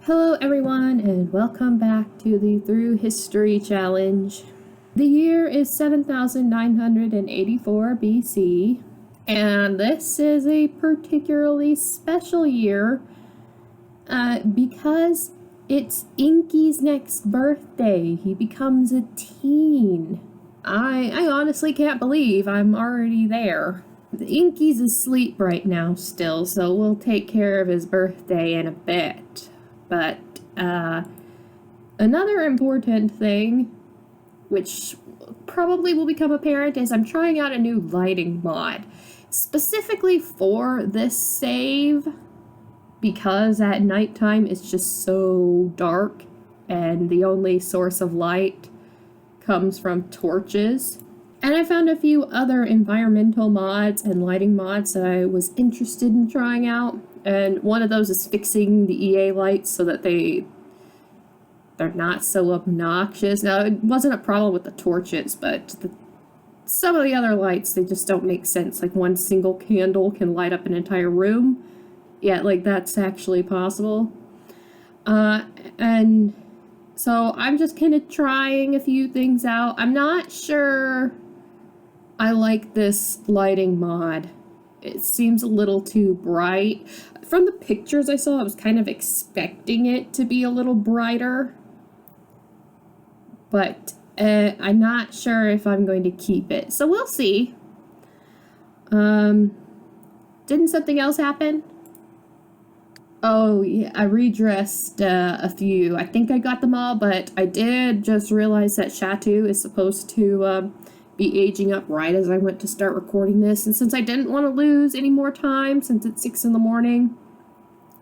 Hello everyone and welcome back to the Through History Challenge. The year is 7984 BC, and this is a particularly special year because it's Enki's next birthday. He becomes a teen. I honestly can't believe I'm already there. Enki's asleep right now still, so we'll take care of his birthday in a bit. But another important thing, which probably will become apparent, is I'm trying out a new lighting mod. Specifically for this save, because at nighttime it's just so dark and the only source of light comes from torches. And I found a few other environmental mods and lighting mods that I was interested in trying out. And one of those is fixing the EA lights so that they're not so obnoxious. Now, it wasn't a problem with the torches, but some of the other lights, they just don't make sense. Like, one single candle can light up an entire room. Yeah, like, that's actually possible. And so I'm just kind of trying a few things out. I'm not sure I like this lighting mod. It seems a little too bright. From the pictures I saw, I was kind of expecting it to be a little brighter. But I'm not sure if I'm going to keep it. So we'll see. Didn't something else happen? Oh, yeah, I redressed a few. I think I got them all, but I did just realize that Shatu is supposed to be aging up right as I went to start recording this. And since I didn't want to lose any more time, since it's 6 in the morning,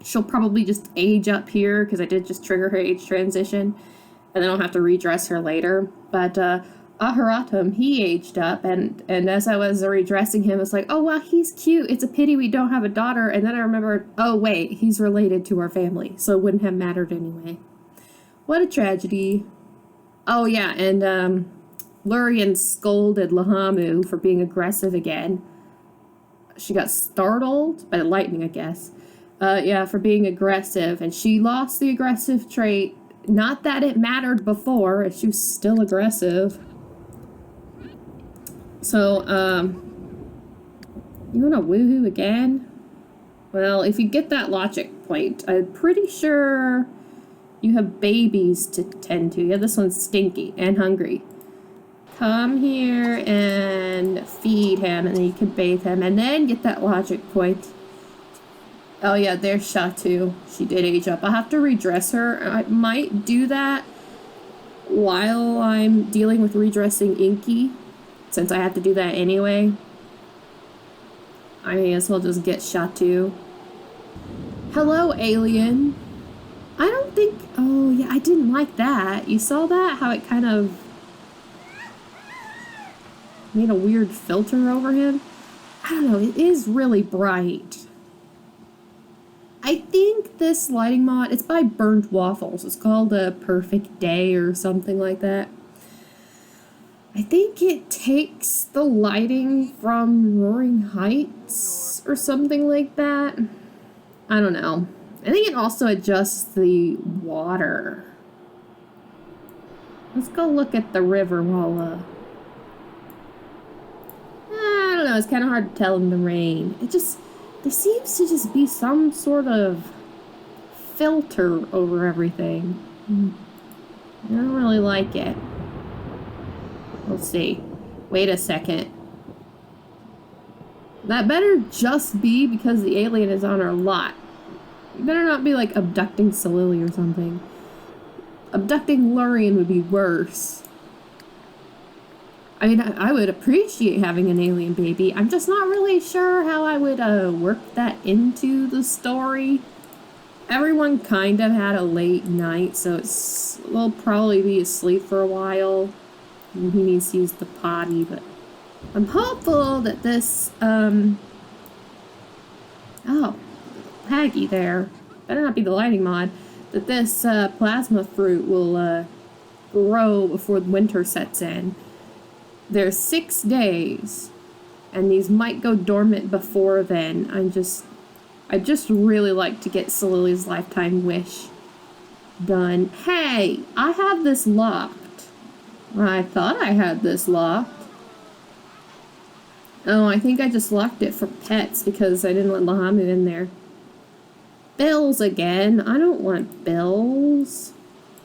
she'll probably just age up here, because I did just trigger her age transition, and then I'll have to redress her later. But Aharatum, he aged up, and as I was redressing him, it's like, oh, wow, he's cute. It's a pity we don't have a daughter. And then I remembered, oh, wait, he's related to our family, so it wouldn't have mattered anyway. What a tragedy. Oh, yeah, and Lurian scolded Lahamu for being aggressive again. She got startled by the lightning, I guess. Yeah, for being aggressive, and she lost the aggressive trait. Not that it mattered before, if she was still aggressive. So, you wanna woohoo again? Well, if you get that logic point, I'm pretty sure you have babies to tend to. Yeah, this one's stinky and hungry. Come here and feed him, and then you can bathe him, and then get that logic point. Oh yeah, there's Shatu. She did age up. I'll have to redress her. I might do that while I'm dealing with redressing Enki, since I have to do that anyway. I may as well just get Shatu. Hello, alien. I don't think... Oh, yeah, I didn't like that. You saw that? How it kind of made a weird filter over him? I don't know. It is really bright. I think this lighting mod, it's by Burnt Waffles. It's called A Perfect Day or something like that. I think it takes the lighting from Roaring Heights or something like that. I don't know. I think it also adjusts the water. Let's go look at the river while, I don't know, it's kind of hard to tell in the rain. There seems to just be some sort of filter over everything. I don't really like it. We'll see. Wait a second. That better just be because the alien is on our lot. You better not be like abducting Solili or something. Abducting Lurian would be worse. I mean, I would appreciate having an alien baby. I'm just not really sure how I would work that into the story. Everyone kind of had a late night, so we'll probably be asleep for a while. He needs to use the potty, but I'm hopeful that this, oh, Peggy there. Better not be the lighting mod. That this plasma fruit will grow before winter sets in. There's 6 days, and these might go dormant before then. I just really like to get Solili's lifetime wish. done. Hey, I have this locked. I thought I had this locked. Oh, I think I just locked it for pets because I didn't let Lahamu in there. Bills again. I don't want bills.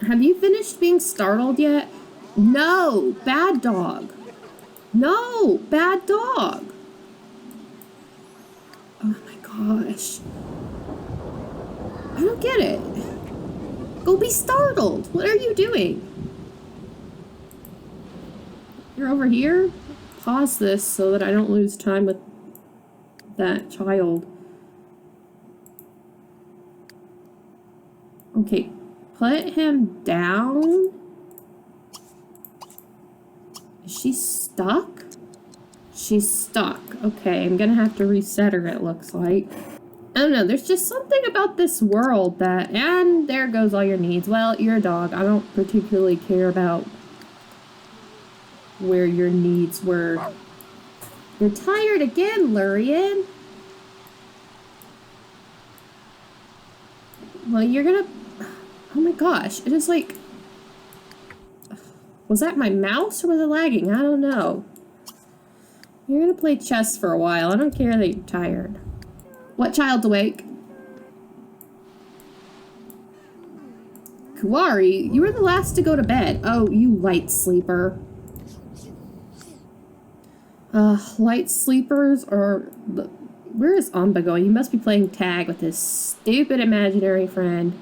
Have you finished being startled yet? No, bad dog. No, bad dog. Oh my gosh. I don't get it. Go be startled. What are you doing? You're over here? Pause this so that I don't lose time with that child. Okay, put him down. Is she stuck? She's stuck. Okay, I'm gonna have to reset her, it looks like. I don't know, there's just something about this world that... And there goes all your needs. Well, you're a dog. I don't particularly care about where your needs were. You're tired again, Lurian. Well, you're gonna... Oh my gosh, it is like... Was that my mouse or was it lagging? I don't know. You're gonna play chess for a while. I don't care that you're tired. What child's awake? Kuwari, you were the last to go to bed. Oh, you light sleeper. Light sleepers are... Where is Amba going? He must be playing tag with his stupid imaginary friend.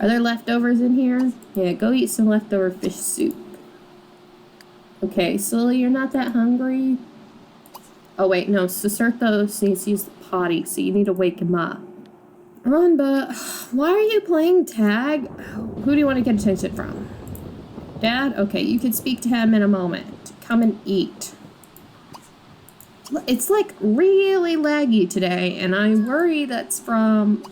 Are there leftovers in here? Yeah, go eat some leftover fish soup. Okay, Sully, you're not that hungry? Oh wait, no, Cicerthos needs to use the potty, so you need to wake him up. Amba, why are you playing tag? Who do you want to get attention from? Dad? Okay, you can speak to him in a moment. Come and eat. It's like really laggy today, and I worry that's from...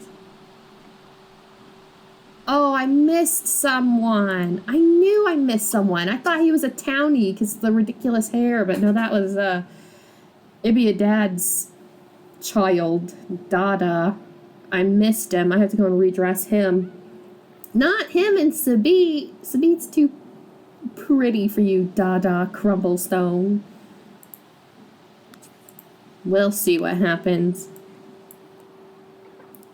Oh, I missed someone. I knew I missed someone. I thought he was a townie because of the ridiculous hair, but no, that was Ibia Dad's child, Dada. I missed him. I have to go and redress him. Not him and Sabit. Sabit's too pretty for you, Dada Crumblestone. We'll see what happens.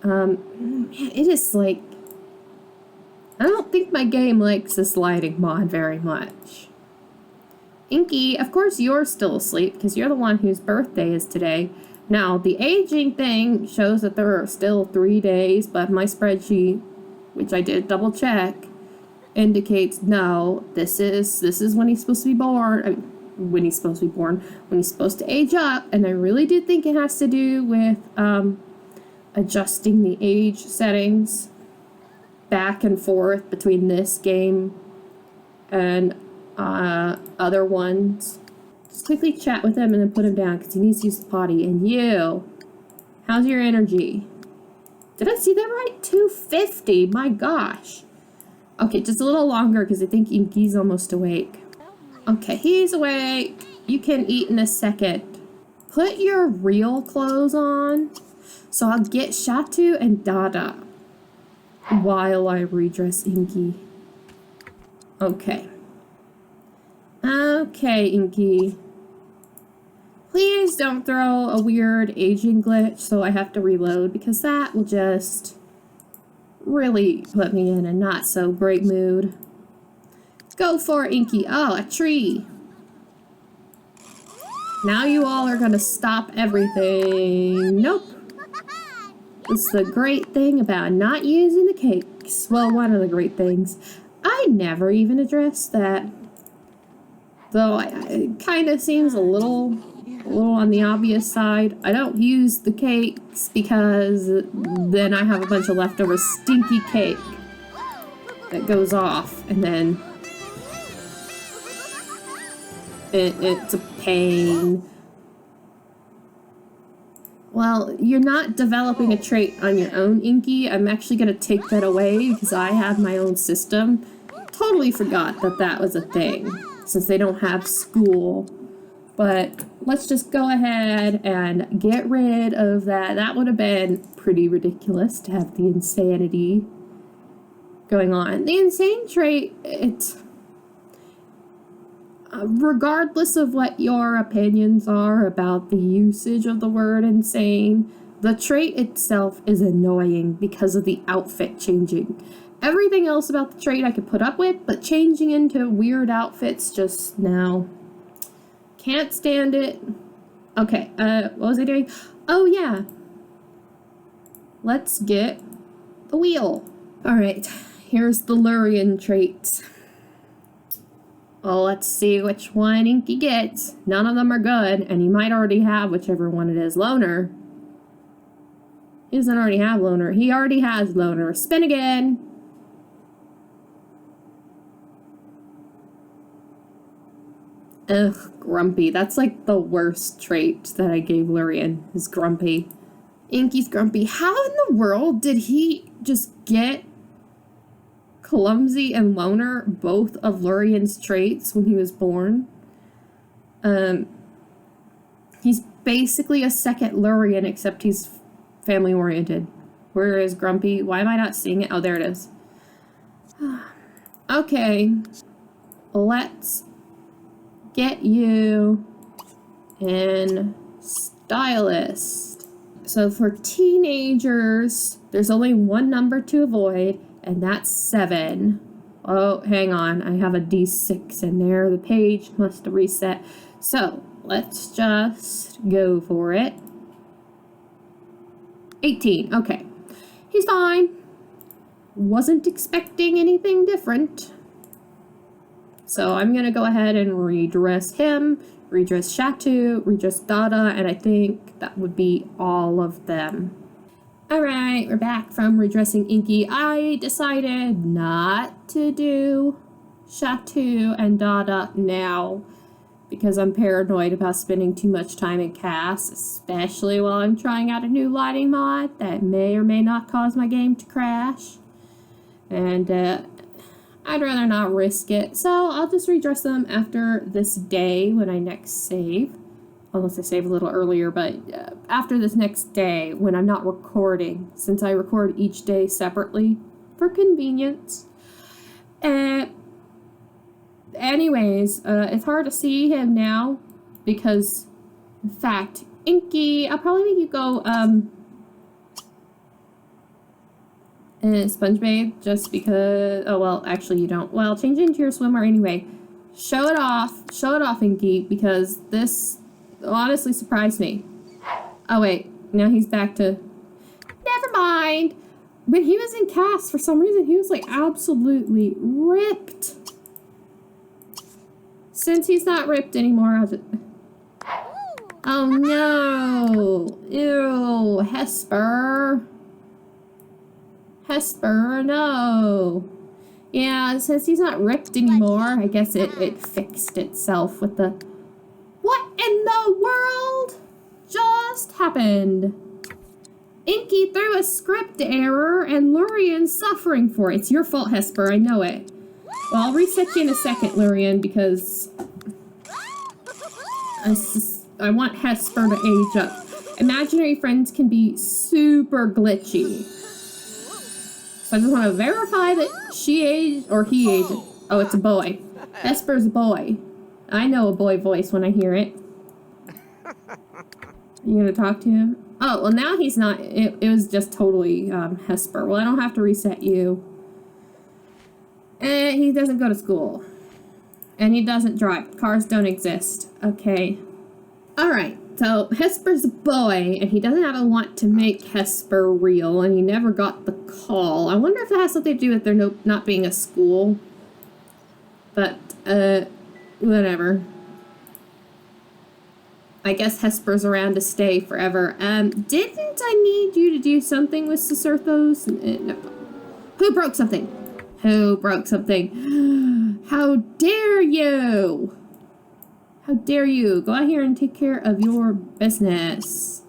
Man, it is like... I don't think my game likes this lighting mod very much. Inky, of course you're still asleep because you're the one whose birthday is today. Now, the aging thing shows that there are still 3 days, but my spreadsheet, which I did double check, indicates no, this is when he's supposed to be born. I mean, when he's supposed to be born, when he's supposed to age up, and I really do think it has to do with adjusting the age settings back and forth between this game and other ones. Just quickly chat with him and then put him down because he needs to use the potty. And you, how's your energy? Did I see that right? 250, my gosh. Okay, just a little longer because I think Inky's almost awake. Okay, he's awake. You can eat in a second. Put your real clothes on so I'll get Shatu and Dada while I redress Inky. Okay. Okay, Inky. Please don't throw a weird aging glitch so I have to reload because that will just really put me in a not so great mood. Go for it, Inky. Oh, a tree. Now you all are gonna stop everything. Nope. It's the great thing about not using the cakes. Well, one of the great things. I never even addressed that. Though it kind of seems a little on the obvious side. I don't use the cakes because then I have a bunch of leftover stinky cake that goes off, and then it's a pain. Well, you're not developing a trait on your own, Inky. I'm actually going to take that away because I have my own system. Totally forgot that that was a thing since they don't have school. But let's just go ahead and get rid of that. That would have been pretty ridiculous to have the insanity. going on. The insane trait, it's regardless of what your opinions are about the usage of the word insane, the trait itself is annoying because of the outfit changing. Everything else about the trait I could put up with, but changing into weird outfits just now. Can't stand it. Okay, what was I doing? Oh yeah. Let's get the wheel. Alright, here's the Lurian traits. Well, let's see which one Inky gets. None of them are good, and he might already have whichever one it is. Loner. He doesn't already have Loner. He already has Loner. Spin again. Ugh, Grumpy. That's like the worst trait that I gave Lurian, is Grumpy. Inky's Grumpy. How in the world did he just get Clumsy and Loner, both of Lurian's traits, when he was born? He's basically a second Lurian, except he's family-oriented. Where is Grumpy? Why am I not seeing it? Oh, there it is. Okay. Let's get you in Stylist. So for teenagers, there's only one number to avoid, and that's 7. Oh, hang on. I have a D6 in there. The page must have reset. So let's just go for it. 18. Okay. He's fine. Wasn't expecting anything different. So I'm going to go ahead and redress him, redress Shatu, redress Dada, and I think that would be all of them. Alright, we're back from redressing Inky. I decided not to do Shatu and Dada now because I'm paranoid about spending too much time in CAS, especially while I'm trying out a new lighting mod that may or may not cause my game to crash. And I'd rather not risk it, so I'll just redress them after this day when I next save. Unless I save a little earlier, but after this next day when I'm not recording, since I record each day separately for convenience. Anyways, it's hard to see him now because, in fact, Inky, I'll probably make you go sponge bathe just because. Oh well, actually you don't. Well, change into your swimmer anyway. Show it off, Inky, because this honestly surprised me. Oh wait, now he's back to. Never mind. When he was in CAS, for some reason he was like absolutely ripped. Since he's not ripped anymore, I'll just. Oh no! Ew, Hesper. Hesper, no. Yeah, since he's not ripped anymore, I guess it fixed itself with the... What in the world just happened? Inky threw a script error and Lurian's suffering for it. It's your fault, Hesper, I know it. Well, I'll reset you in a second, Lurian, because I want Hesper to age up. Imaginary friends can be super glitchy. So I just want to verify that she aged, or he aged. Oh, it's a boy. Hesper's a boy. I know a boy voice when I hear it. You gonna talk to him? Oh, well now he's not. It was just totally Hesper. Well, I don't have to reset you. And he doesn't go to school. And he doesn't drive. Cars don't exist. Okay. Alright, so Hesper's a boy, and he doesn't have a want to make Hesper real, and he never got the call. I wonder if that has something to do with there not being a school. But, whatever. I guess Hesper's around to stay forever. Didn't I need you to do something with Sisurthos? No. Who broke something? Who broke something? How dare you? How dare you? Go out here and take care of your business.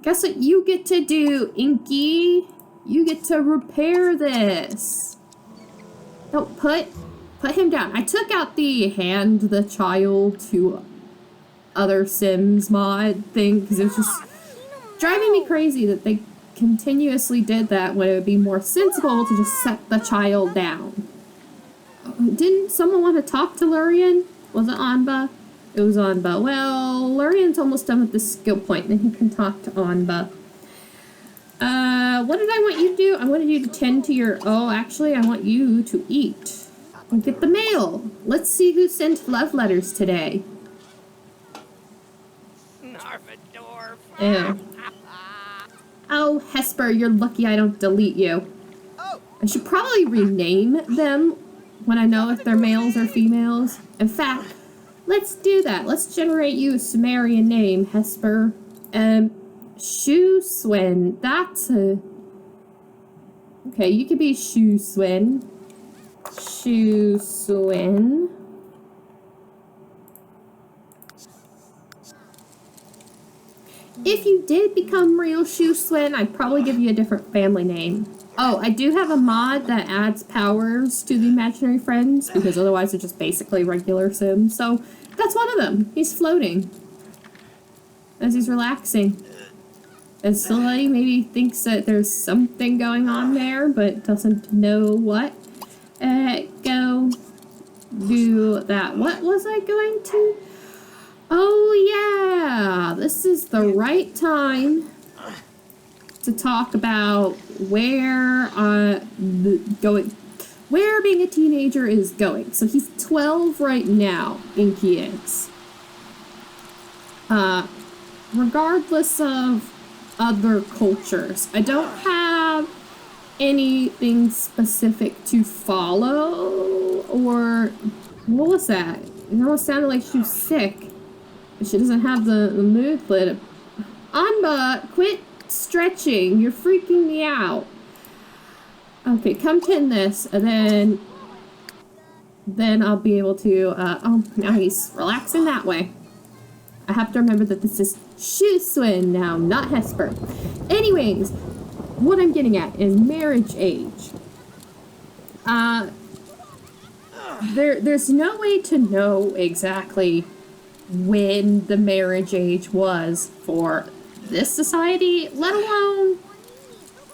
Guess what you get to do, Inky? You get to repair this. No, put him down. I took out the hand the child to other Sims mod thing because it was just driving me crazy that they continuously did that when it would be more sensible to just set the child down. Didn't someone want to talk to Lurian? Was it Anba? It was Anba. Well, Lurian's almost done with the skill point, then he can talk to Anba. What did I want you to do? I wanted you to tend to your... Oh, actually, I want you to eat. And get the mail. Let's see who sent love letters today. Ew. Oh, Hesper, you're lucky I don't delete you. I should probably rename them when I know if they're males or females. In fact, let's do that. Let's generate you a Sumerian name, Hesper. Shu Swin. That's a... Okay, you could be Shu Swin. Shu Swin. If you did become real Shu Swin, I'd probably give you a different family name. Oh, I do have a mod that adds powers to the imaginary friends, because otherwise they're just basically regular Sims. So that's one of them. He's floating as he's relaxing. And Silly maybe thinks that there's something going on there, but doesn't know what. Go do that. What was I going to? Oh yeah, this is the right time to talk about where where being a teenager is going. So he's 12 right now, Enki is. Regardless of other cultures, I don't have anything specific to follow, or what was that? It almost sounded like she was sick. She doesn't have the mood lit. Anba, quit stretching. You're freaking me out. Okay, come tend this, and then I'll be able to, oh, now he's relaxing that way. I have to remember that this is Shu Swin now, not Hesper. Anyways, what I'm getting at is marriage age. There's no way to know exactly when the marriage age was for this society, let alone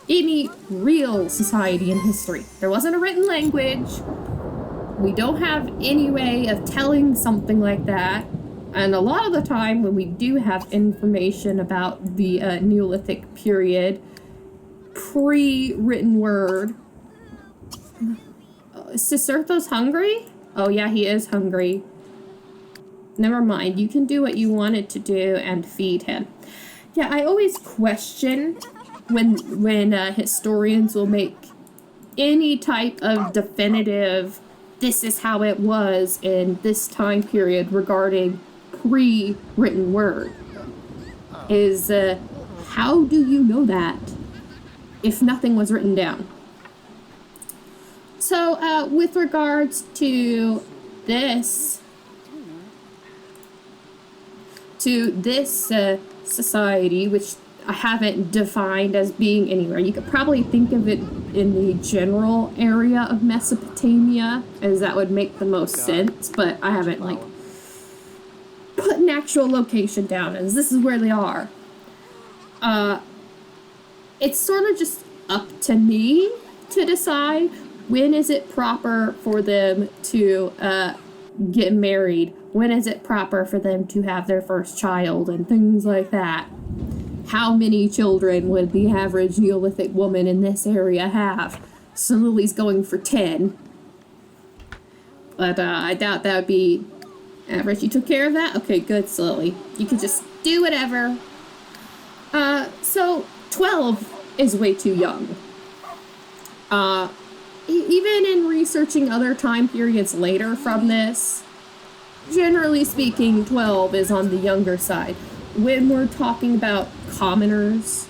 any real society in history. There wasn't a written language. We don't have any way of telling something like that. And a lot of the time when we do have information about the Neolithic period, pre-written word. Sisurtho's hungry? Oh yeah, he is hungry. Never mind, you can do what you wanted to do and feed him. Yeah, I always question when historians will make any type of definitive, this is how it was in this time period regarding pre-written word. Is, how do you know that if nothing was written down? So, with regards to this society, which I haven't defined as being anywhere. You could probably think of it in the general area of Mesopotamia, as that would make the most sense, but I haven't, like, put an actual location down as this is where they are. It's sort of just up to me to decide when is it proper for them to get married, when is it proper for them to have their first child, and things like that. How many children would the average Neolithic woman in this area have? So Lily's going for 10. But I doubt that would be average. You took care of that? Okay, good, Lily. You can just do whatever. So 12 is way too young. Even in researching other time periods later from this, generally speaking, 12 is on the younger side. When we're talking about commoners,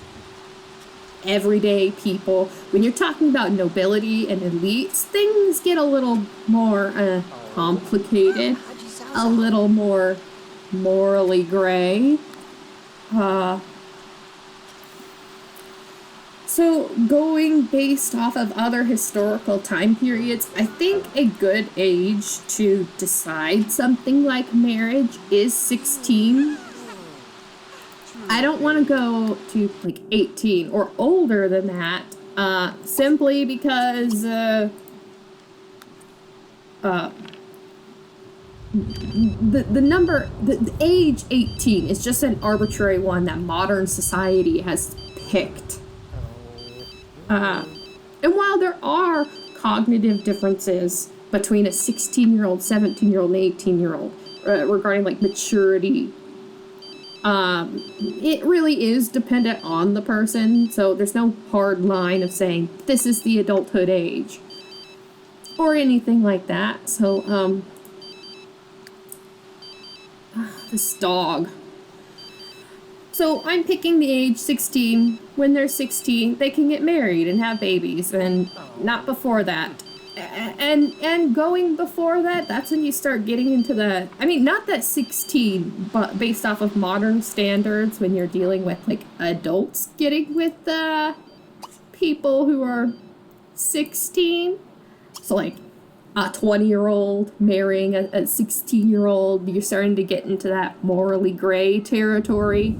everyday people, when you're talking about nobility and elites, things get a little more complicated, a little more morally gray. So going based off of other historical time periods, I think a good age to decide something like marriage is 16. I don't want to go to like 18 or older than that, simply because the age 18 is just an arbitrary one that modern society has picked. And while there are cognitive differences between a 16-year-old, 17-year-old, and 18-year-old regarding like maturity, it really is dependent on the person. So there's no hard line of saying this is the adulthood age or anything like that. So this dog. So I'm picking the age 16. When they're 16, they can get married and have babies, and not before that. And going before that, that's when you start getting into the, I mean, not that 16, but based off of modern standards, when you're dealing with like adults getting with people who are 16. So like a 20-year-old marrying a 16-year-old, you're starting to get into that morally gray territory.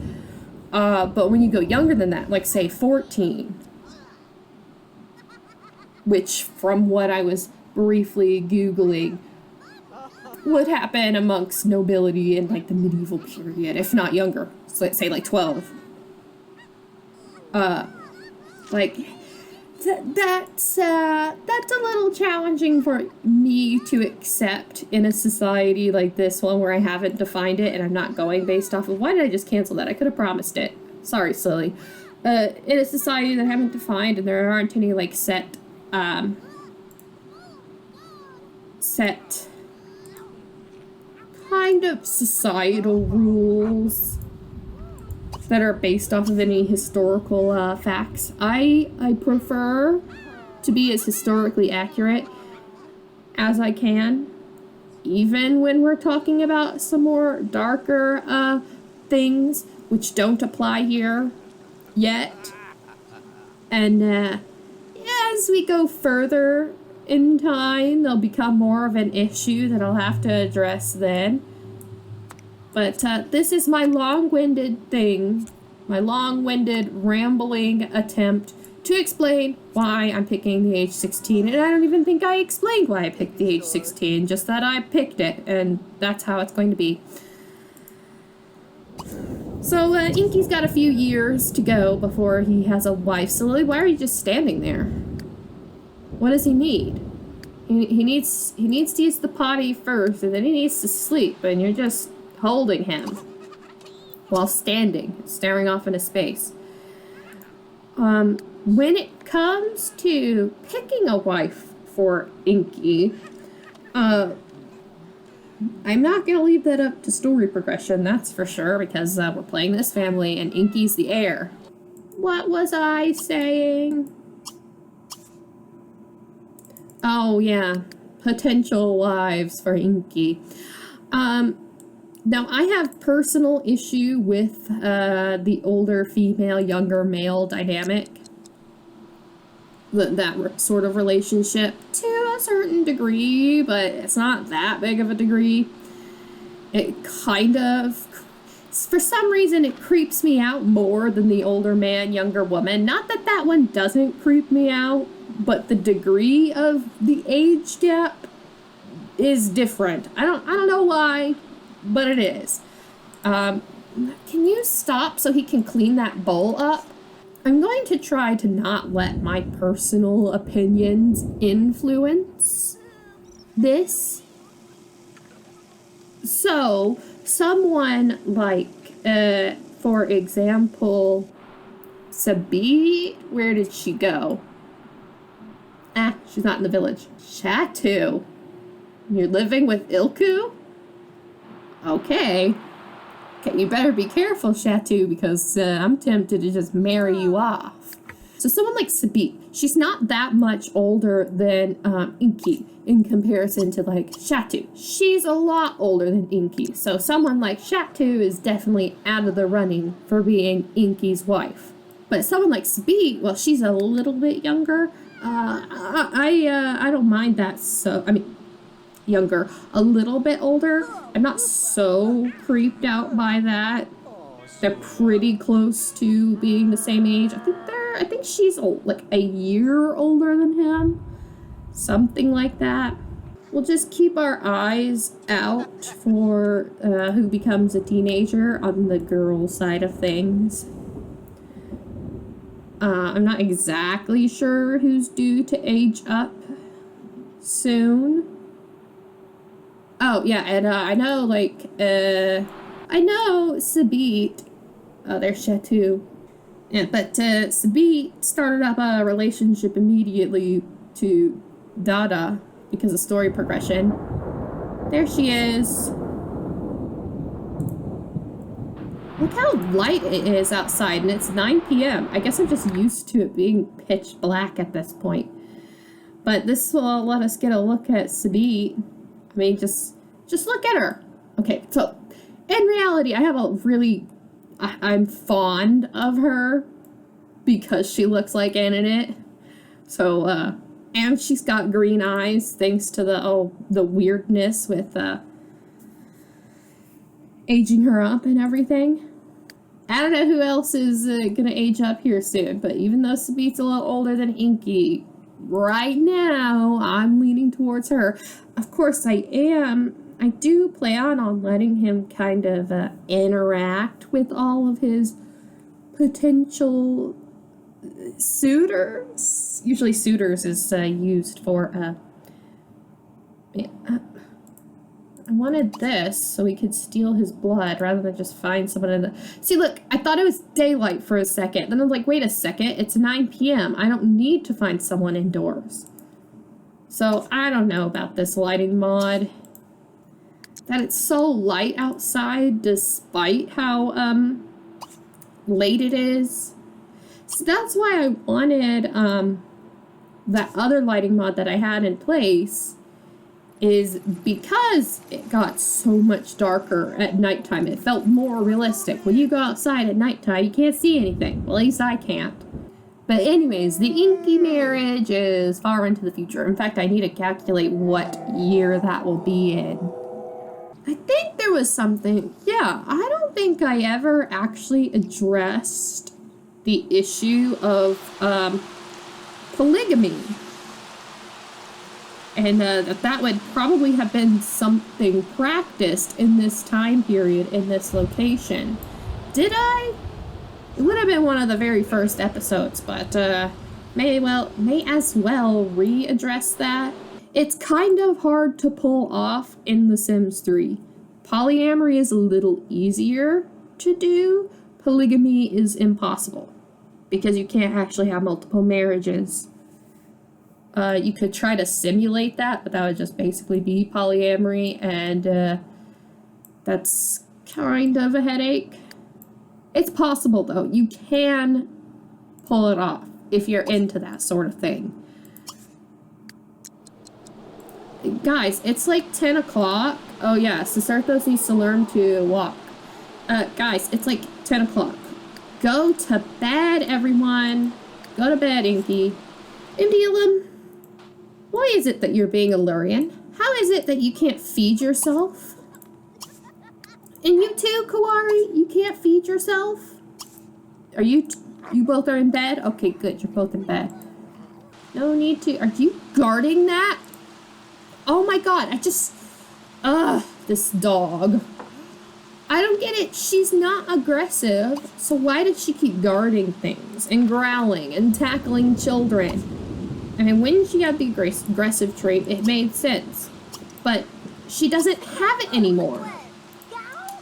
But when you go younger than that, like say 14, which from what I was briefly Googling would happen amongst nobility in like the medieval period, if not younger, so let's say like 12. Like that's a little challenging for me to accept in a society like this one where I haven't defined it and I'm not going based off of, why did I just cancel that? I could have promised it. Sorry, silly. In a society that I haven't defined and there aren't any like set kind of societal rules that are based off of any historical facts. I prefer to be as historically accurate as I can, even when we're talking about some more darker things which don't apply here yet. And as we go further in time, they'll become more of an issue that I'll have to address then. But this is my long-winded thing, my long-winded rambling attempt to explain why I'm picking the age 16. And I don't even think I explained why I picked the age 16, just that I picked it, and that's how it's going to be. So Enki's got a few years to go before he has a wife. So Lily, why are you just standing there? What does he need? He needs to use the potty first, and then he needs to sleep, and you're just holding him while standing, staring off into space. When it comes to picking a wife for Enki, I'm not going to leave that up to story progression, that's for sure, because we're playing this family and Enki's the heir. What was I saying? Oh, yeah. Potential wives for Enki. Now, I have personal issue with the older female, younger male dynamic. That sort of relationship to a certain degree, but it's not that big of a degree. It kind of, for some reason, it creeps me out more than the older man, younger woman. Not that that one doesn't creep me out, but the degree of the age gap is different. I don't know why, but it is. Can you stop so he can clean that bowl up? I'm going to try to not let my personal opinions influence this. So, someone like, for example, Sabi, where did she go? She's not in the village. Shatu. You're living with Ilku? Okay, you better be careful, Shatu, because I'm tempted to just marry you off. So someone like Sabi, she's not that much older than Enki in comparison to like Shatu. She's a lot older than Enki. So someone like Shatu is definitely out of the running for being Enki's wife. But someone like Sabi, well, she's a little bit younger. I don't mind that. So, I mean, younger, a little bit older. I'm not so creeped out by that. they're pretty close to being the same age. I think she's like a year older than him. Something like that. We'll just keep our eyes out for who becomes a teenager on the girl side of things. I'm not exactly sure who's due to age up soon. Oh, yeah, and I know, like, I know Sabit. Oh, there's Shatu. Yeah, but Sabit started up a relationship immediately to Dada because of story progression. There she is. Look how light it is outside, and it's 9 p.m. I guess I'm just used to it being pitch black at this point. But this will let us get a look at Sabit. I mean, just look at her. Okay, so in reality, I have a really... I'm fond of her because she looks like Annette. So, and she's got green eyes thanks to the weirdness with aging her up and everything. I don't know who else is gonna age up here soon, but even though Sabit's a little older than Enki, right now I'm leaning towards her. Of course I do plan on letting him kind of interact with all of his potential suitors. Usually suitors is used for I wanted this so we could steal his blood rather than just find someone in the... See, look, I thought it was daylight for a second. Then I was like, wait a second, it's 9 p.m. I don't need to find someone indoors. So, I don't know about this lighting mod. That it's so light outside despite how, late it is. So that's why I wanted, that other lighting mod that I had in place, is because it got so much darker at nighttime. It felt more realistic. When you go outside at nighttime, you can't see anything. Well, at least I can't. But anyways, the Enki marriage is far into the future. In fact, I need to calculate what year that will be in. I think there was something... Yeah, I don't think I ever actually addressed the issue of polygamy. And that would probably have been something practiced in this time period, in this location. Did I? It would have been one of the very first episodes, but may as well readdress that. It's kind of hard to pull off in The Sims 3. Polyamory is a little easier to do. Polygamy is impossible, because you can't actually have multiple marriages. You could try to simulate that, but that would just basically be polyamory, and that's kind of a headache. It's possible, though. You can pull it off if you're into that sort of thing. Guys, it's like 10 o'clock. Oh, yeah, Cicerthos needs to learn to walk. Guys, it's like 10 o'clock. Go to bed, everyone. Go to bed, Enki. Indialum. Why is it that you're being a Lurian? How is it that you can't feed yourself? And you too, Kawari? You can't feed yourself? Are you both are in bed? Okay, good. You're both in bed. No need to... Are you guarding that? Oh my god, this dog. I don't get it. She's not aggressive, so why did she keep guarding things and growling and tackling children? I mean, when she had the aggressive trait, it made sense. But she doesn't have it anymore.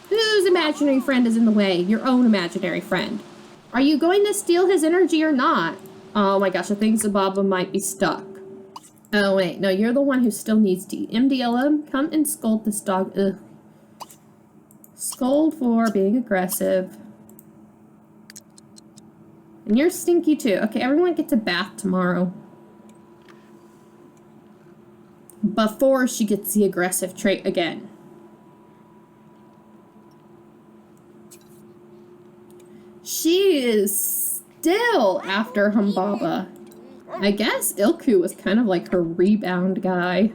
Whose imaginary friend is in the way? Your own imaginary friend. Are you going to steal his energy or not? Oh my gosh, I think Zababa might be stuck. Oh wait, no, you're the one who still needs to eat. MDLM, come and scold this dog. Ugh. Scold for being aggressive. And you're stinky too. Okay, everyone gets a bath tomorrow. Before she gets the aggressive trait again. She is still after Humbaba. I guess Ilku was kind of like her rebound guy.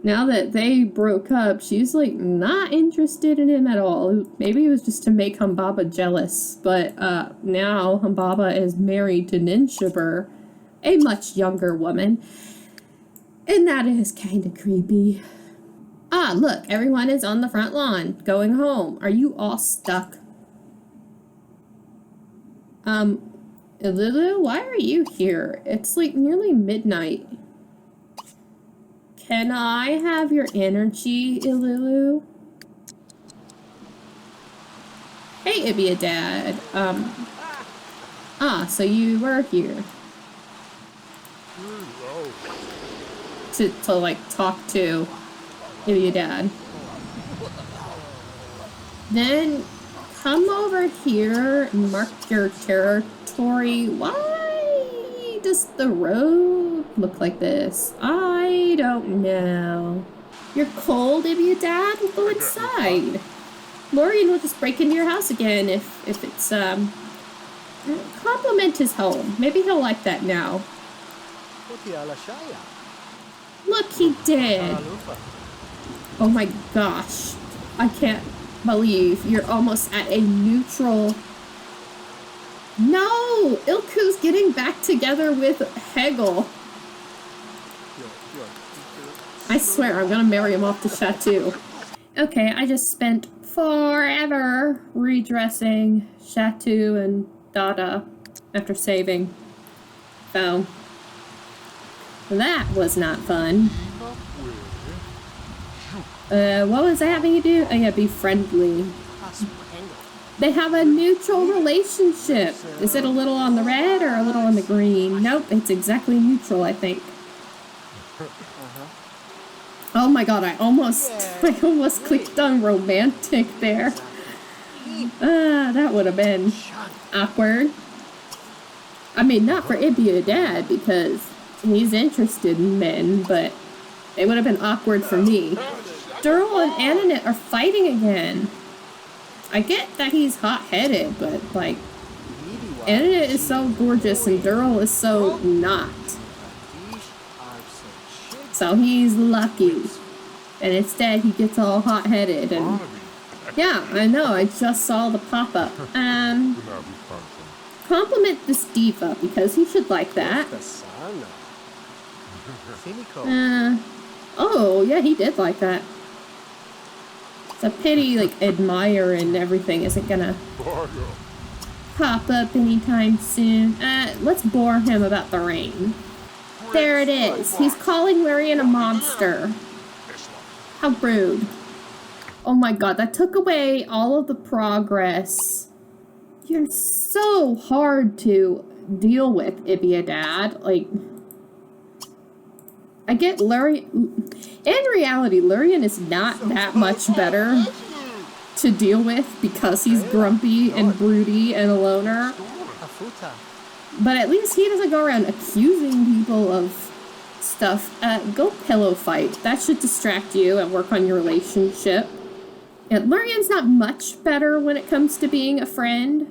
Now that they broke up, she's like not interested in him at all. Maybe it was just to make Humbaba jealous, but now Humbaba is married to Ninshibur, a much younger woman, and that is kind of creepy. Ah, look, everyone is on the front lawn, going home. Are you all stuck? Lulu, why are you here? It's like nearly midnight. Can I have your energy, Ilulu? Hey, Ibiadad. So you were here. To like, talk to Ibiadad. Then come over here and mark your territory. Why does the road look like this? I don't know. You're cold, Ibiadad? We'll go inside. Lurian will just break into your house again if it's, compliment his home. Maybe he'll like that now. Look, he did. Oh my gosh. I can't believe you're almost at a neutral. No! Ilku's getting back together with Hegel. I swear I'm gonna marry him off the Chateau. Okay, I just spent forever redressing Chateau and Dada after saving. So, that was not fun. What was I having you do? Oh yeah, be friendly. They have a neutral relationship. Is it a little on the red or a little on the green? Nope, it's exactly neutral, I think. Oh my god, I almost clicked on romantic there. That would have been awkward. I mean, not for Ibiadad, because he's interested in men, but it would have been awkward for me. Durl and Ananet are fighting again. I get that he's hot-headed, but, like, Ananet is so gorgeous and Durl is so not. So he's lucky. And instead he gets all hot-headed and... Yeah, I know, I just saw the pop-up. Compliment this diva, because he should like that. Oh, yeah, he did like that. It's a pity, like, admire and everything isn't gonna pop up anytime soon. Let's bore him about the rain. There it is. He's calling Lurian a monster. How rude. Oh my god, that took away all of the progress. You're so hard to deal with, Ibiadad. Like, I get Lurian. In reality, Lurian is not that much better to deal with because he's grumpy and broody and a loner. But at least he doesn't go around accusing people of stuff. Go pillow fight. That should distract you and work on your relationship. And Lurian's not much better when it comes to being a friend.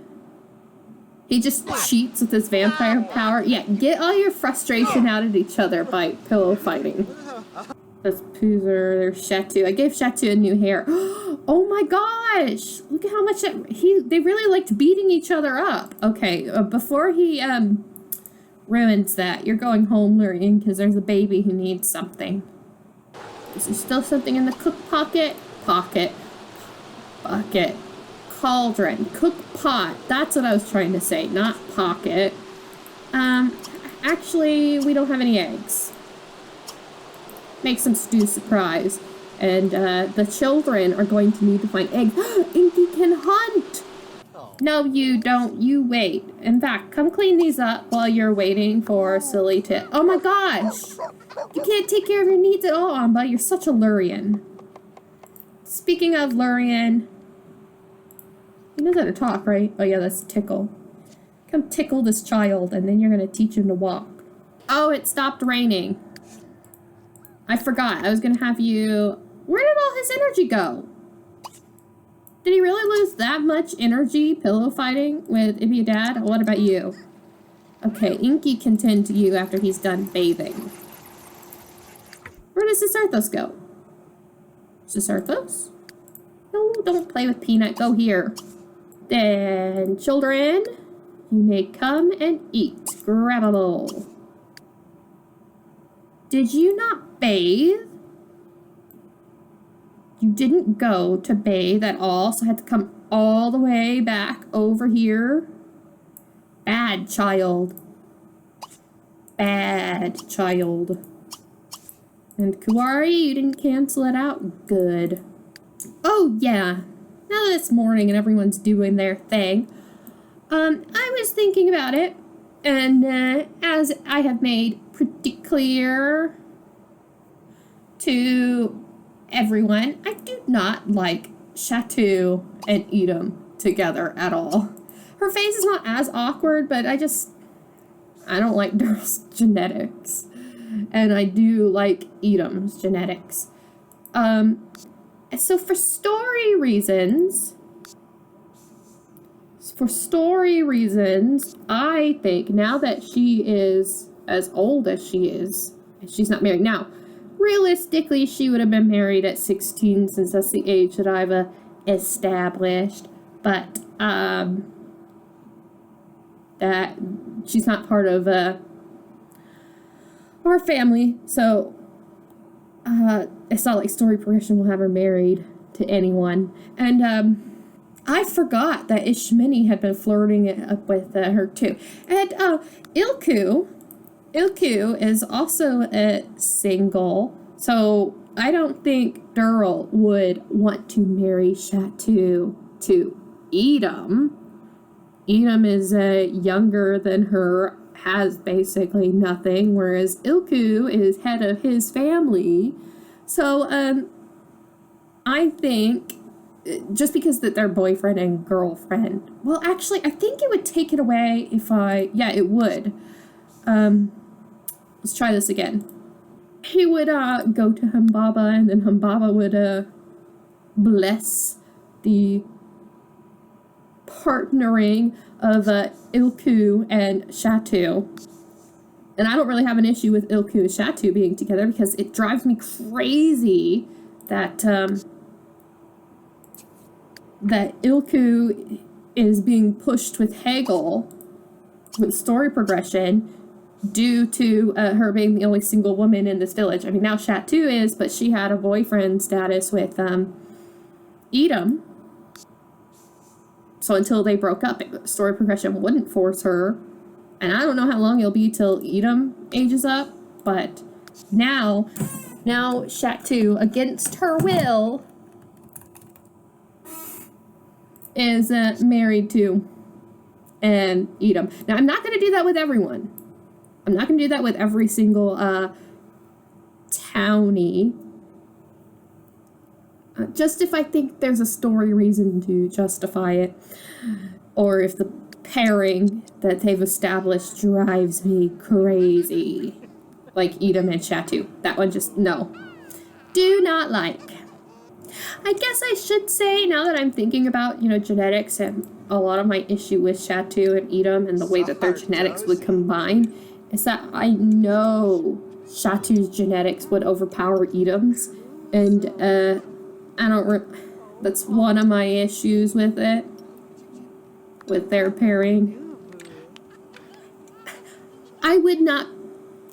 He just cheats with his vampire power. Yeah, get all your frustration out at each other by pillow fighting. That's Poozer, there's Chateau. I gave Chateau a new hair. Oh my gosh! Look at how much they really liked beating each other up. Okay, before he ruins that, you're going home, Lurian, because there's a baby who needs something. Is there still something in the cook pocket? Bucket. Cauldron. Cook pot. That's what I was trying to say, not pocket. Actually, we don't have any eggs. Make some stew surprise. And, the children are going to need to find eggs. Enki can hunt! No, you don't. You wait. In fact, come clean these up while you're waiting for Silly to... Oh my gosh! You can't take care of your needs at all, Amba. You're such a Lurian. Speaking of Lurian... He knows how to talk, right? Oh yeah, that's tickle. Come tickle this child, and then you're gonna teach him to walk. Oh, it stopped raining. I forgot. I was gonna have you... Where did all his energy go? Did he really lose that much energy pillow fighting with Ibiadad? What about you? Okay, Enki can tend to you after he's done bathing. Where does this Arthos go? Just Arthos? No, don't play with Peanut. Go here. Then, children, you may come and eat. Grabbable. Did you not bathe? You didn't go to bathe at all, so I had to come all the way back over here. Bad child. Bad child. And Kuwari, you didn't cancel it out? Good. Oh, yeah. Now that it's morning and everyone's doing their thing, I was thinking about it, and as I have made pretty clear to everyone, I do not like Chateau and Edom together at all. Her face is not as awkward, but I don't like Durrell's genetics. And I do like Edom's genetics. So for story reasons, I think now that she is as old as she is, and she's not married now, realistically, she would have been married at 16 since that's the age that I've established. But that she's not part of our family, so it's not like story progression will have her married to anyone. And I forgot that Ishmini had been flirting it up with her too. And Ilku is also single, so I don't think Durrell would want to marry Chateau to Edom. Edom is younger than her, has basically nothing, whereas Ilku is head of his family. So I think just because that they're boyfriend and girlfriend, well, actually, I think it would take it away if yeah, it would. Let's try this again. He would go to Humbaba, and then Humbaba would bless the partnering of Ilku and Chateau. And I don't really have an issue with Ilku and Chateau being together, because it drives me crazy that that Ilku is being pushed with Hegel with story progression due to her being the only single woman in this village. I mean, now Chateau is, but she had a boyfriend status with Edom. So until they broke up, story progression wouldn't force her. And I don't know how long it'll be till Edom ages up, but now Chateau, against her will, is married to Edom. Now, I'm not going to do that with everyone. I'm not going to do that with every single townie. Just if I think there's a story reason to justify it, or if the pairing that they've established drives me crazy, like Edom and Chateau. That one just, no. Do not like. I guess I should say, now that I'm thinking about, genetics and a lot of my issue with Chateau and Edom and the way that their genetics would combine, is that I know Chateau's genetics would overpower Edom's, and that's one of my issues with it, with their pairing. I would not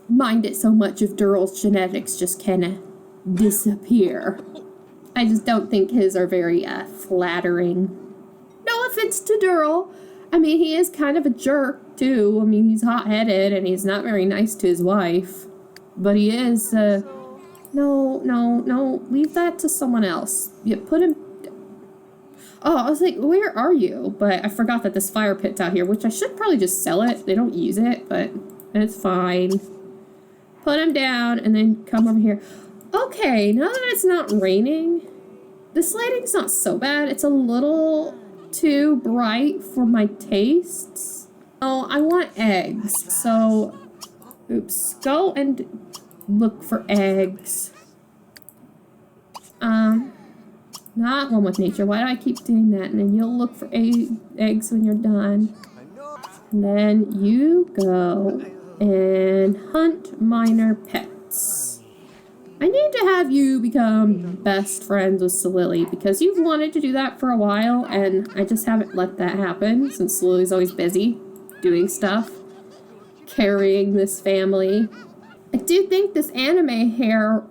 mind it so much if Durrell's genetics just kind of disappear. I just don't think his are very flattering. No offense to Durrell. I mean, he is kind of a jerk, too. I mean, he's hot-headed, and he's not very nice to his wife. But he is, No, leave that to someone else. You put him... Oh, I was like, where are you? But I forgot that this fire pit's out here, which I should probably just sell it. They don't use it, but it's fine. Put him down, and then come over here. Okay, now that it's not raining, this lighting's not so bad. It's a little too bright for my tastes. Oh, I want eggs, so... Oops, go and look for eggs. Not one with nature. Why do I keep doing that? And then you'll look for eggs when you're done. And then you go and hunt minor pets. I need to have you become best friends with Solili because you've wanted to do that for a while and I just haven't let that happen since Solili's always busy doing stuff, carrying this family. I do think this anime hair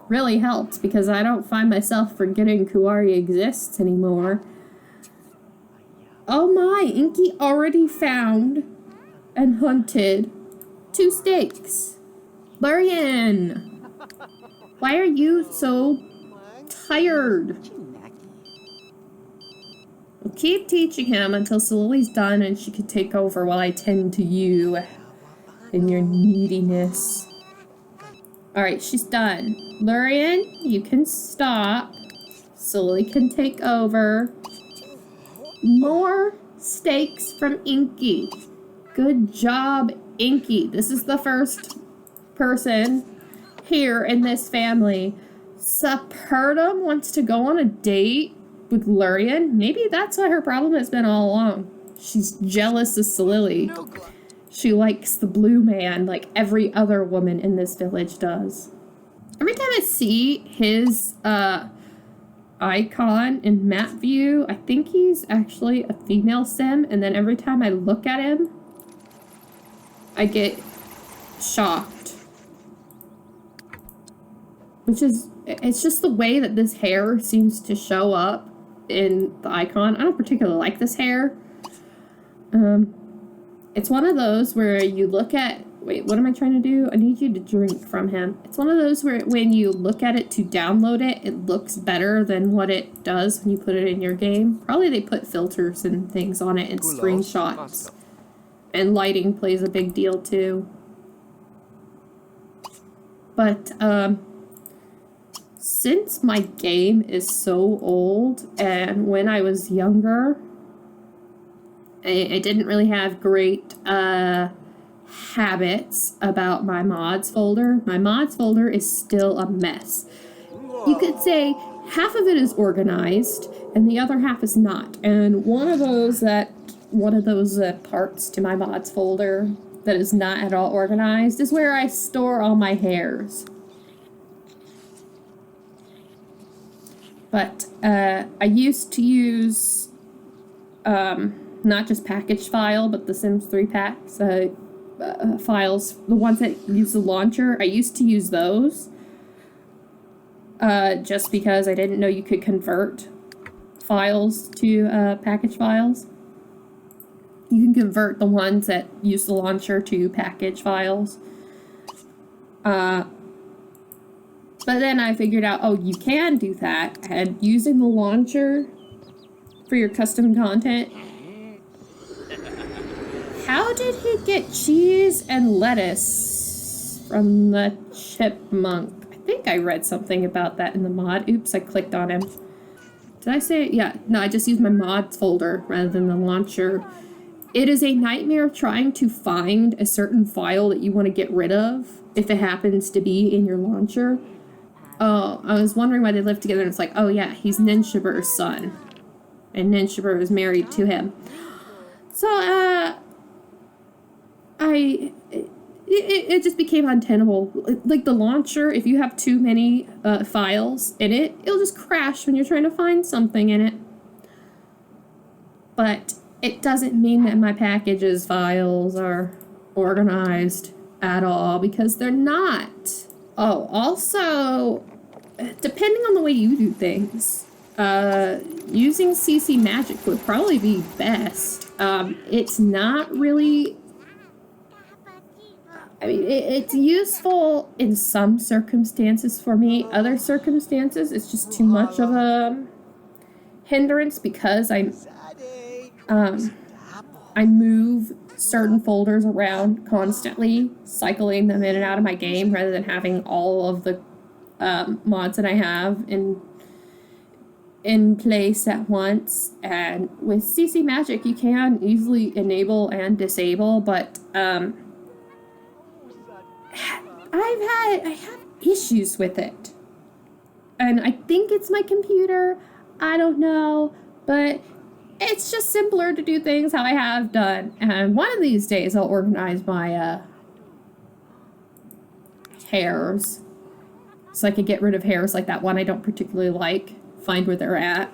really helps because I don't find myself forgetting Kuwari exists anymore. Oh my, Enki already found and hunted 2 steaks. Lurian! Why are you so tired? We'll keep teaching him until Solili's done and she can take over while I tend to you and your neediness. Alright, she's done. Lurian, you can stop. Solili can take over. More steaks from Enki. Good job, Enki. This is the first person here in this family. Saperdum wants to go on a date with Lurian. Maybe that's what her problem has been all along. She's jealous of Solili. She likes the blue man like every other woman in this village does. Every time I see his icon in map view, I think he's actually a female sim, and then every time I look at him, I get shocked. Which is, it's just the way that this hair seems to show up in the icon. I don't particularly like this hair. It's one of those where you look at, wait, what am I trying to do? I need you to drink from him. It's one of those where when you look at it to download it, it looks better than what it does when you put it in your game. Probably they put filters and things on it and screenshots. And lighting plays a big deal too. But, since my game is so old and when I was younger, I didn't really have great habits about my mods folder. My mods folder is still a mess. You could say half of it is organized and the other half is not. And one of those parts to my mods folder that is not at all organized is where I store all my hairs. But I used to use not just package file, but the Sims 3 packs files, the ones that use the launcher. I used to use those just because I didn't know you could convert files to package files. You can convert the ones that use the launcher to package files. But then I figured out, oh, you can do that, and using the launcher for your custom content. How did he get cheese and lettuce from the chipmunk? I think I read something about that in the mod. Oops, I clicked on him. Did I say it? Yeah, no, I just used my mods folder rather than the launcher. It is a nightmare trying to find a certain file that you want to get rid of if it happens to be in your launcher. Oh, I was wondering why they lived together, and it's like, oh yeah, he's Ninshiber's son. And Ninshiber is married to him. So, it just became untenable. Like the launcher, if you have too many files in it, it'll just crash when you're trying to find something in it. But it doesn't mean that my packages files are organized at all, because they're not. Oh, also, depending on the way you do things, using CC Magic would probably be best. It's not really... I mean, it's useful in some circumstances for me. Other circumstances, it's just too much of a hindrance because I move certain folders around constantly, cycling them in and out of my game rather than having all of the mods that I have in place at once. And with CC Magic, you can easily enable and disable, but I have issues with it. And I think it's my computer. I don't know, but it's just simpler to do things how I have done. And one of these days I'll organize my hairs so I could get rid of hairs like that one I don't particularly like, find where they're at.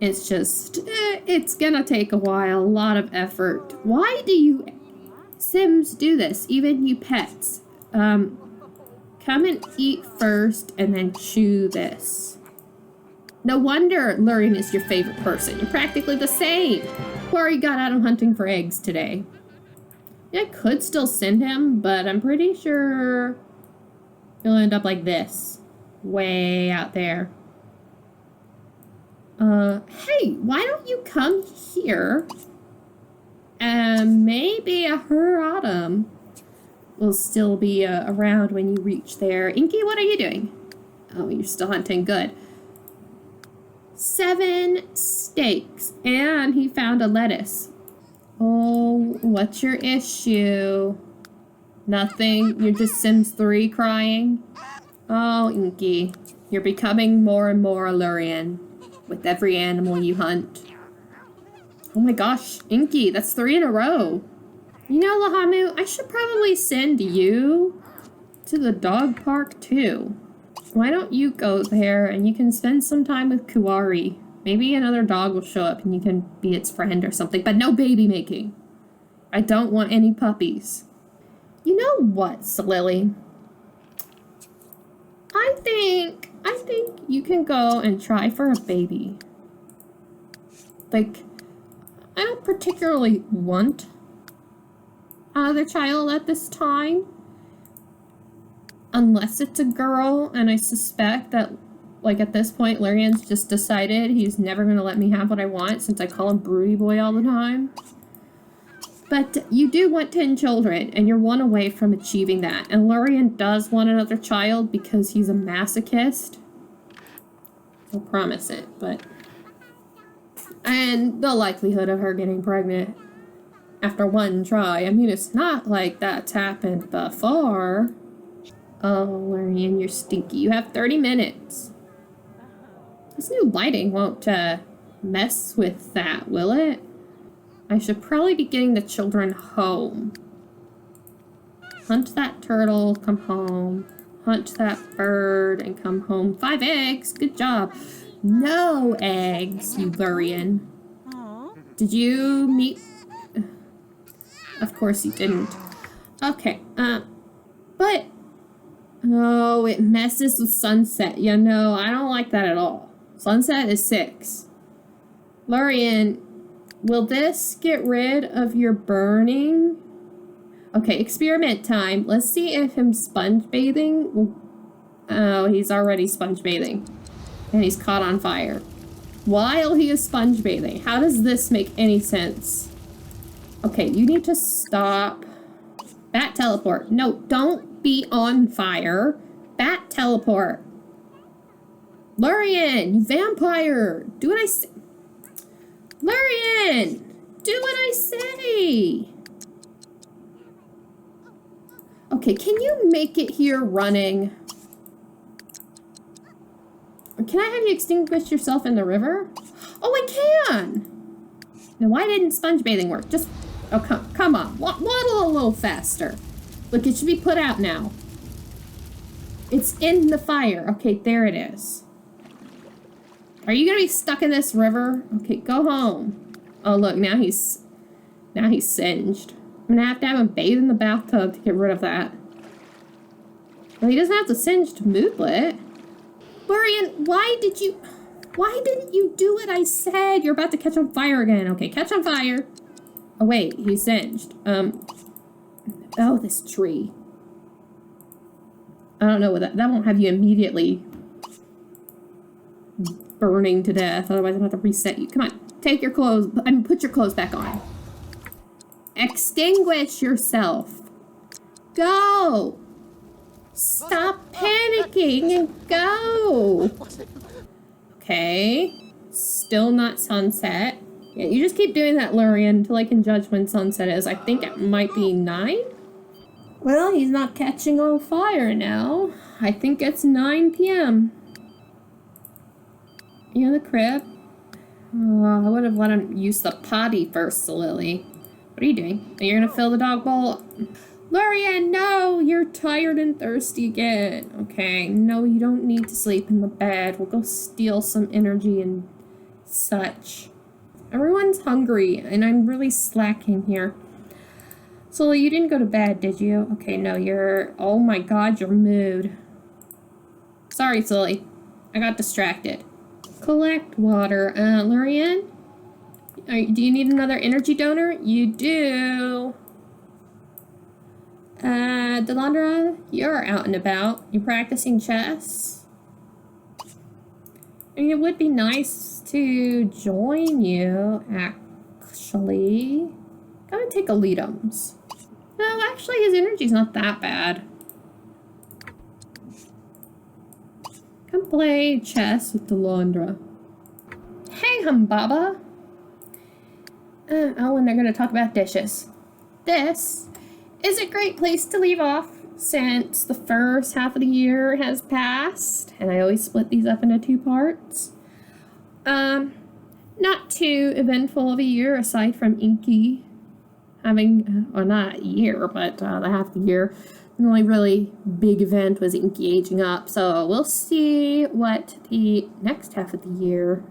It's just, it's gonna take a while, a lot of effort. Why do you Sims do this, even you pets? Come and eat first and then chew this. No wonder Lurian is your favorite person. You're practically the same. Or he got out of hunting for eggs today. Yeah, I could still send him, but I'm pretty sure he'll end up like this. Way out there. Hey, why don't you come here? And maybe a Huratum will still be around when you reach there. Enki, what are you doing? Oh, you're still hunting. Good. 7 steaks. And he found a lettuce. Oh, what's your issue? Nothing? You're just Sims 3 crying? Oh, Enki. You're becoming more and more Lurian with every animal you hunt. Oh my gosh, Enki, that's 3 in a row. You know, Lahamu, I should probably send you to the dog park too. Why don't you go there and you can spend some time with Kuwari? Maybe another dog will show up and you can be its friend or something, but no baby making. I don't want any puppies. You know what, Salili? I think you can go and try for a baby. Like, I don't particularly want another child at this time. Unless it's a girl, and I suspect that, like, at this point, Lurian's just decided he's never going to let me have what I want since I call him Broody Boy all the time. But you do want 10 children, and you're 1 away from achieving that. And Lurian does want another child because he's a masochist. I'll promise it, but... And the likelihood of her getting pregnant after 1 try. I mean, it's not like that's happened before. Oh, Lurian, you're stinky. You have 30 minutes. This new lighting won't mess with that, will it? I should probably be getting the children home. Hunt that turtle, come home. Hunt that bird and come home. 5 eggs, good job. No eggs, you Lurian. Did you meet... Of course you didn't. Okay, but... Oh, it messes with sunset. You know, I don't like that at all. Sunset is 6. Lurian, will this get rid of your burning? Okay, experiment time. Let's see if him sponge bathing. Oh, he's already sponge bathing. And he's caught on fire. While he is sponge bathing. How does this make any sense? Okay, you need to stop. Bat teleport. No, don't be on fire. Bat teleport. Lurian, you vampire. Do what I say. Lurian, do what I say. Okay, can you make it here running? Can I have you extinguish yourself in the river? Oh, I can! Now, why didn't sponge bathing work? Just, oh, come on. Waddle a little faster. Look, it should be put out now. It's in the fire. Okay, there it is. Are you gonna be stuck in this river? Okay, go home. Oh, look, now he's singed. I'm gonna have to have him bathe in the bathtub to get rid of that. Well, he doesn't have the singed moodlet. Lurian, why didn't you do what I said? You're about to catch on fire again. Okay, catch on fire. Oh, wait, he's singed. Oh, this tree. I don't know what that won't have you immediately burning to death. Otherwise, I'm going to have to reset you. Come on, take your clothes. I mean, put your clothes back on. Extinguish yourself. Go. Stop panicking and go. Okay. Still not sunset. Yeah, you just keep doing that, Lurian, until I can judge when sunset is. I think it might be 9. Well, he's not catching on fire now. I think it's 9 p.m. You in the crib? I would have let him use the potty first, Lily. What are you doing? Are you gonna fill the dog bowl? Lurian, no! You're tired and thirsty again. Okay, no, you don't need to sleep in the bed. We'll go steal some energy and such. Everyone's hungry, and I'm really slacking here. So you didn't go to bed, did you? Okay, no, you're... Oh my god, your mood. Sorry, Sully. I got distracted. Collect water. Lurian? Do you need another energy donor? You do. Delandra, you're out and about. You're practicing chess. And it would be nice to join you, actually. Gotta take Aledoms. No, actually, his energy's not that bad. Come play chess with Delandra. Hey, Humbaba. Oh, and they're gonna talk about dishes. This is a great place to leave off since the first half of the year has passed, and I always split these up into 2 parts. Not too eventful of a year aside from Enki having, well, not a year, but the half the year. The only really big event was Enki aging up, so we'll see what the next half of the year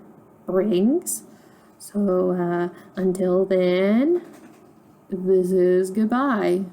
brings. So until then, this is goodbye.